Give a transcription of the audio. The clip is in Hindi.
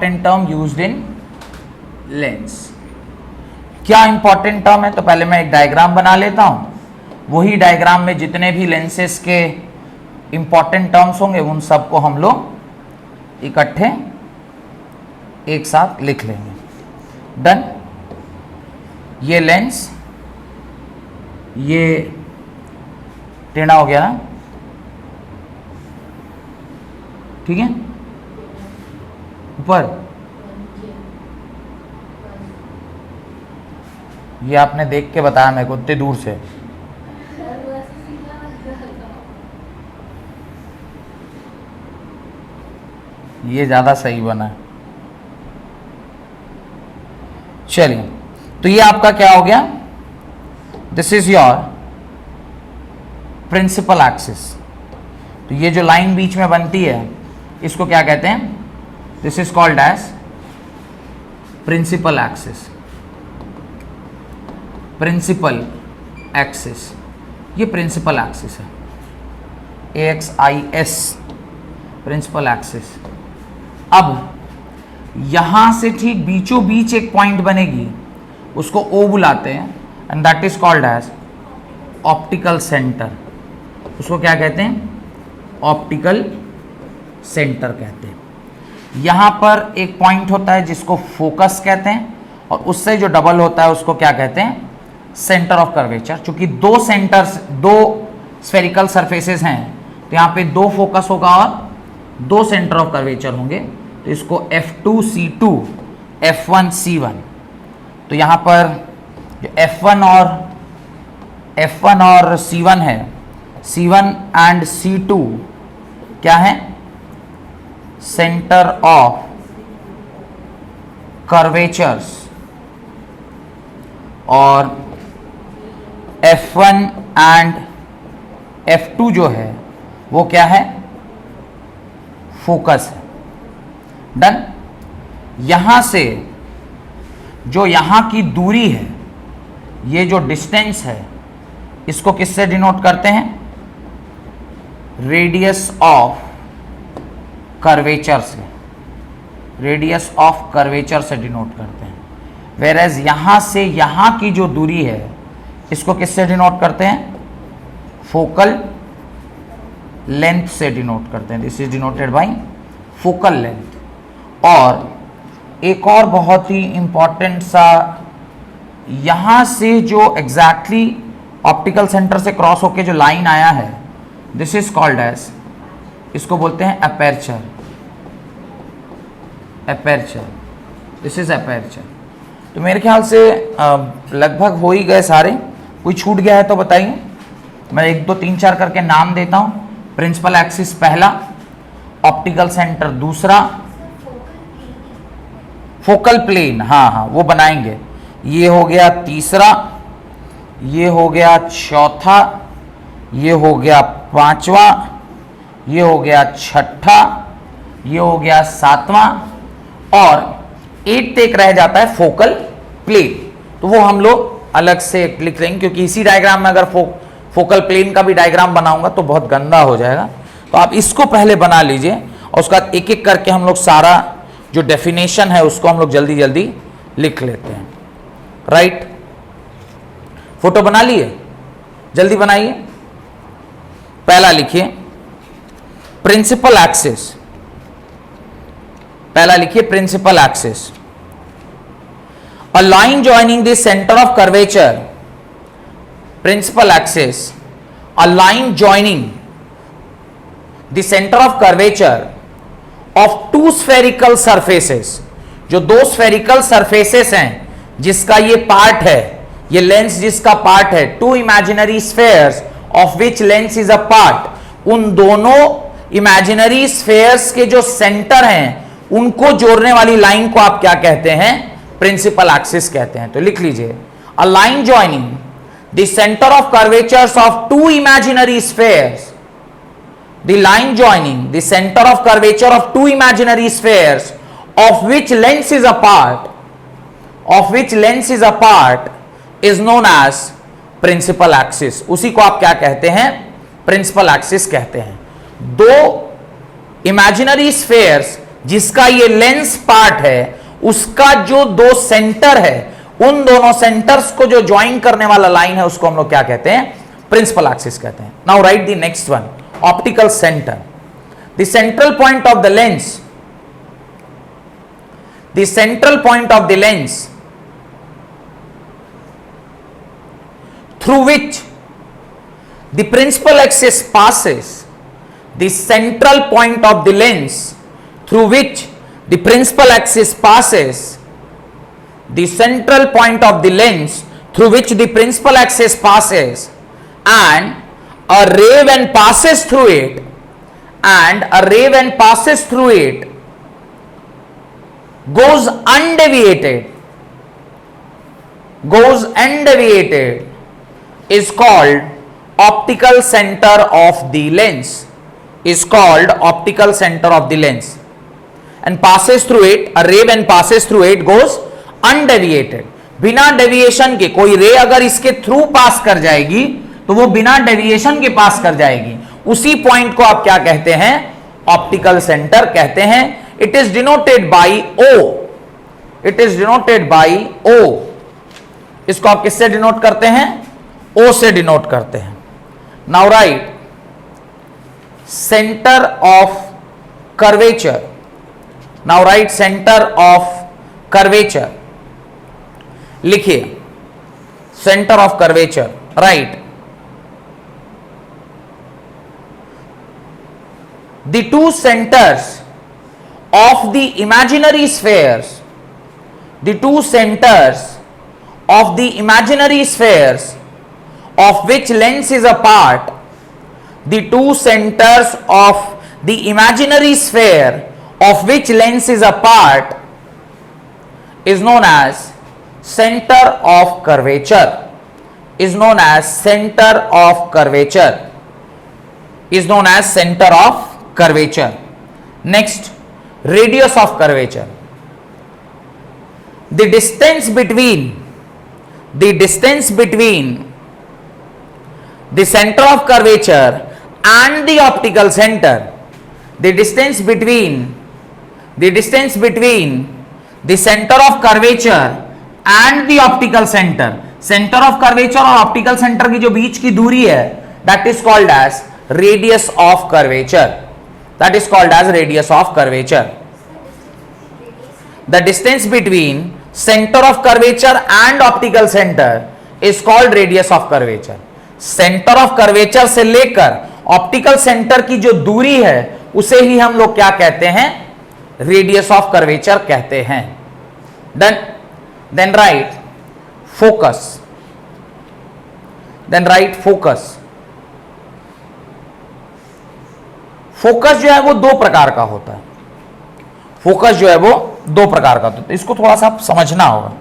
Important term used in lens. क्या इंपॉर्टेंट टर्म है? तो पहले मैं एक डायग्राम बना लेता हूं, वही डायग्राम में जितने भी लेंसेस के इंपॉर्टेंट टर्म्स होंगे उन सबको हम लोग इकट्ठे एक साथ लिख लेंगे। डन। ये लेंस, ये टेढ़ा हो गया ना, ठीक है, ऊपर ये आपने देख के बताया मेरे को इतने दूर से। ये ज्यादा सही बना है। चलिए, तो ये आपका क्या हो गया? This is your principal axis. तो ये जो लाइन बीच में बनती है इसको क्या कहते हैं? This is called as principal axis. Principal axis, ये प्रिंसिपल एक्सिस है, AXIS, प्रिंसिपल एक्सिस। अब यहां से ठीक बीचों बीच एक पॉइंट बनेगी, उसको O बुलाते हैं, and that is called as optical centre. उसको क्या कहते हैं? ऑप्टिकल सेंटर कहते हैं। यहां पर एक पॉइंट होता है जिसको फोकस कहते हैं, और उससे जो डबल होता है उसको क्या कहते हैं? Centre of curvature. चूंकि दो सेंटर्स, दो स्फेरिकल सरफेसेस हैं, तो यहां पे दो फोकस होगा और दो सेंटर ऑफ कर्वेचर होंगे, तो इसको F2C2, F1C1। तो यहां पर जो F1 और C1 है, C1 एंड C2 क्या है? Centre of curvatures. और F1 एंड F2 जो है वो क्या है? फोकस है। डन। यहां से जो यहां की दूरी है, ये जो डिस्टेंस है, इसको किससे डिनोट करते हैं? रेडियस ऑफ कर्वेचर से, रेडियस ऑफ कर्वेचर से डिनोट करते हैं। वेरएज यहां से यहां की जो दूरी है इसको किससे डिनोट करते हैं? फोकल लेंथ से डिनोट करते हैं। This is denoted by focal length. और एक और बहुत ही इंपॉर्टेंट सा, यहां से जो एग्जैक्टली ऑप्टिकल सेंटर से क्रॉस होके जो लाइन आया है, दिस इज कॉल्ड एज, इसको बोलते हैं aperture. Aperture, this is aperture. तो मेरे ख्याल से लगभग हो ही गए सारे। कोई छूट गया है तो बताइए। मैं 1 2 3 4 करके नाम देता हूं। प्रिंसिपल एक्सिस पहला, ऑप्टिकल सेंटर दूसरा, फोकल प्लेन, हाँ वो बनाएंगे। ये हो गया तीसरा, ये हो गया चौथा, ये हो गया पांचवा, ये हो गया छठा, ये हो गया सातवां, और 8th एक रह जाता है फोकल प्लेन। तो वो हम लोग अलग से लिख लेंगे, क्योंकि इसी डायग्राम में अगर फोकल प्लेन का भी डायग्राम बनाऊंगा तो बहुत गंदा हो जाएगा। तो आप इसको पहले बना लीजिए, और उसका एक एक करके हम लोग सारा जो डेफिनेशन है उसको हम लोग जल्दी जल्दी लिख लेते हैं। राइट, फोटो बना लिए? जल्दी बनाइए। पहला लिखिए प्रिंसिपल एक्सिस। पहला लिखिए principal axis. A line joining the centre of curvature, principal axis, a line joining the centre of curvature of two spherical surfaces. जो दो स्फेरिकल सरफेसेस हैं जिसका ये पार्ट है, ये लेंस जिसका पार्ट है, two imaginary spheres of which lens is a part, उन दोनों इमेजिनरी स्फेयर्स के जो सेंटर हैं उनको जोड़ने वाली लाइन को आप क्या कहते हैं? प्रिंसिपल एक्सिस कहते हैं। तो लिख लीजिए, a line joining the centre of curvatures of two imaginary spheres, the line joining the center of curvature of two imaginary spheres of which length is apart, is known as principal axis। उसी को आप क्या कहते हैं? प्रिंसिपल एक्सिस कहते हैं। दो इमेजिनरी स्फेयर्स जिसका ये लेंस पार्ट है उसका जो दो सेंटर है, उन दोनों सेंटर्स को जो ज्वाइन करने वाला लाइन है उसको हम लोग क्या कहते हैं? प्रिंसिपल एक्सिस कहते हैं. Now right the next one, optical centre. The central point of the lens, the central point of the lens through which the principal axis passes, the central point of the lens through which the principal axis passes, the central point of the lens through which the principal axis passes, and a ray when passes through it, and a ray when passes through it goes undeviated, is called optical center of the lens, is called optical center of the lens, and passes through it, a ray when passes through it goes undeviated. बिना डेविएशन के कोई रे अगर इसके थ्रू पास कर जाएगी तो वो बिना डेविएशन के पास कर जाएगी. उसी पॉइंट को आप क्या कहते हैं? ऑप्टिकल सेंटर कहते हैं. It is denoted by O, it is denoted by O. इसको आप किससे डिनोट करते हैं? O से डिनोट करते हैं. Now write centre of curvature. Now write centre of curvature. लिखिए centre of curvature. Write the two centres of the imaginary spheres, the two centres of the imaginary spheres of which lens is a part, the two centers of the imaginary sphere of which lens is a part is known as center of curvature, is known as center of curvature, is known as center of curvature. Next, radius of curvature. The distance between the center of curvature and the optical center, the distance between the center of curvature and the optical center, center of curvature और optical center की जो बीच की दूरी है, that is called as radius of curvature, that is called as radius of curvature. The distance between center of curvature and optical center is called radius of curvature. Centre of curvature से लेकर ऑप्टिकल सेंटर की जो दूरी है उसे ही हम लोग क्या कहते हैं? रेडियस ऑफ कर्वेचर कहते हैं. Then write focus. Then write focus. Focus जो है वो दो प्रकार का होता है. फोकस जो है वो दो प्रकार का होता है. इसको थोड़ा सा समझना होगा.